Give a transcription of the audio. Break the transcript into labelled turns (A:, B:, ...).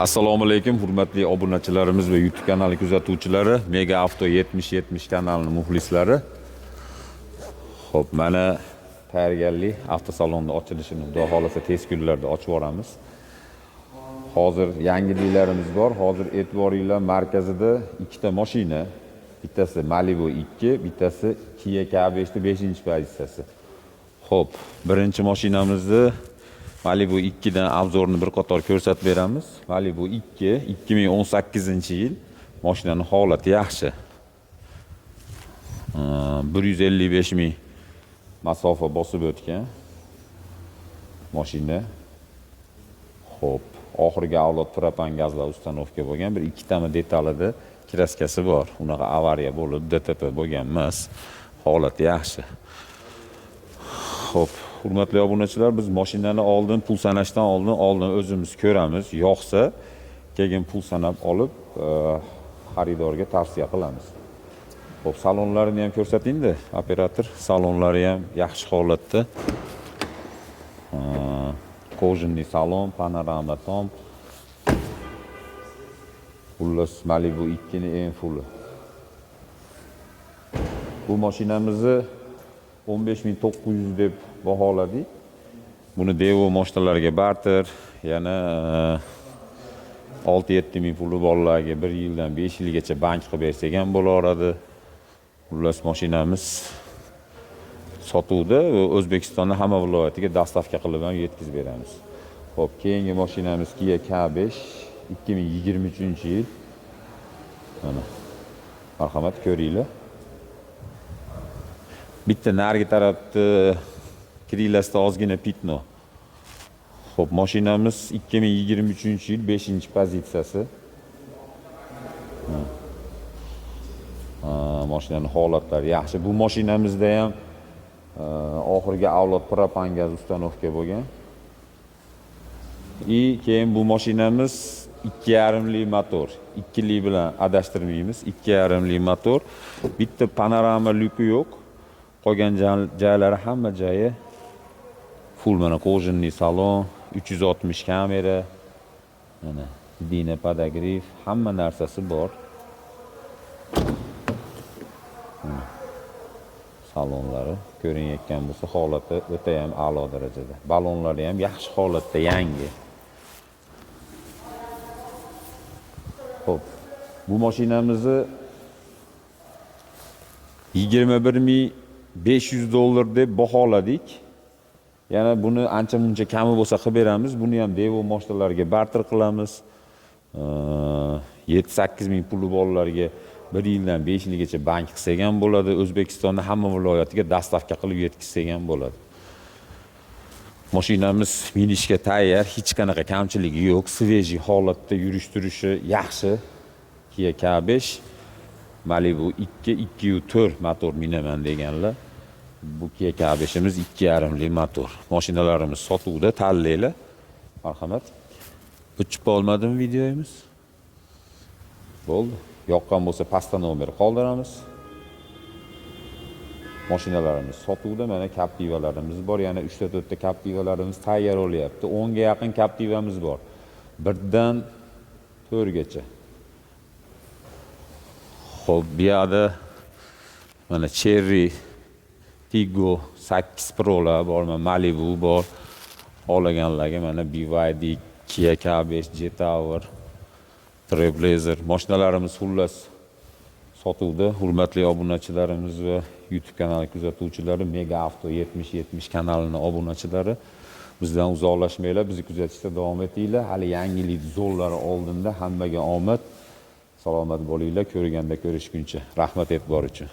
A: Assalomu alaykum, hurmatli obunachilarimiz va YouTube kanali kuzatuvchilari, Mega Avto 7070 kanalining muxlislari. Xo'p, mana tayyorgarlik avtosalonning ochilishini xudo xolasa tez kunlarda ochib yuboramiz. Hozir yangiliklarimiz bor. Hozir e'tiboringlar markazida ikkita mashina, bittasi Malibu 2, bittasi Kia K5 5-pozitsiyasi. Xo'p, birinchi mashinamizni Malibu 2 dan obzorni bir qator ko'rsatib beramiz. Malibu 2 2018-yil. Mashinaning holati yaxshi. 155 ming masofa bosib o'tgan mashina. Xo'p, oxirgi avlod propan gazli ustanovka bo'lgan. Bir ikkitami detalida kraskasi bor. Unaqa avariya bo'lib, DTP bo'lgan emas. Holati yaxshi. Xo'p, hurmatli obunachilar, biz mashinani oldin pul sanashdan oldin o'zimiz ko'ramiz. Yo'qsa, keyin pul sanab olib, xaridorga tavsiya qilamiz. Xo'p, salonlarini ham ko'rsating-da, operator. Salonlari ham yaxshi holatda. Kojinli salon, panorama tom. Xullas Malibu 2 ning eng fulli. Bu mashinamizni 15.900 deb baholadik. Buni Devo mashinalarga barter, yana 6-7 ming puli borlarga 1 yildan 5 yilgacha bank qilib bersak ham bo'laveradi. Xullas mashinamiz sotuvda O'zbekistonning hamma viloyatiga dostavka qilib ham yetkazib beramiz. Xo'p, keyingi mashinamiz Kia K5 2023-yil. Mana marhamat ko'ringlar. Bitta narigi tarafda krilasida ozgina pitno. Xo'p, mashinamiz 2023-yil 5-pozitsiyasi. Mashinaning holatlari yaxshi. Bu mashinamizda ham oxirgi avlod propan gaz ustanovka bo'lgan. Keyin bu mashinamiz 2,5 lik motor. 2 lik bilan adashtirmaymiz. 2,5 lik motor. Bitta panorama lyuki yo'q. Qolgan joylari hamma joyi full. Mana kojinli salon, 360 kamera, mana dina podogrif, hamma narsasi bor. Salonlari ko'rinayotgan bo'lsa, holati o'ta ham a'lo darajada. Balonlari ham yaxshi holatda, yangi. Xo'p, bu mashinamizni 21.500 dollar deb baholadik. Yana buni ancha-muncha kami bo'lsa qilib beramiz. Buni ham Devo mashinalarga barter qilamiz. 7-8 ming puli borlarga 1 yildan 5 yilgacha bank qilsak ham bo'ladi. O'zbekistonning hamma viloyatiga dostavka qilib yetkazsak ham bo'ladi. Mashinamiz minishga tayyor, hech qanaqa kamchiligi yo'q. Sveji holatda, yurish-turishi yaxshi. Kia K5 Malibu 2 2.4 motor minaman deganlar. Bu Kia K5'imiz 2,5 lik motor. Mashinalarimiz sotuvda, tanlaylar. Marhamat. O'chib olmadimi videomiz? Bo'ldi. Yoqqan bo'lsa pastda nomer qoldiramiz. Mashinalarimiz sotuvda, mana Captiva'larimiz bor. Yana 3-4 ta Captiva'larimiz tayyor bo'lyapti. 10 ga yaqin Captiva'miz bor. 1 dan 4 gacha. Xo'p, bu yerda mana Cherry, Tiggo 8 Pro'lar bor, Malibu bor. Olaganlarga mana BYD, Kia K5, J-Tower, Trailblazer mashinalarimiz xullas sotuvda. Hurmatli obunachilarimiz va YouTube kanali kuzatuvchilari, Mega Avto 7070 kanalining obunachilari, bizdan uzoqlashmanglar, bizni kuzatishda davom etinglar. Hali yangilik zo'rlari oldinda. Hammaga omad. Salomat bo'linglar, ko'rganda ko'rishguncha. Rahmat e'tibor uchun.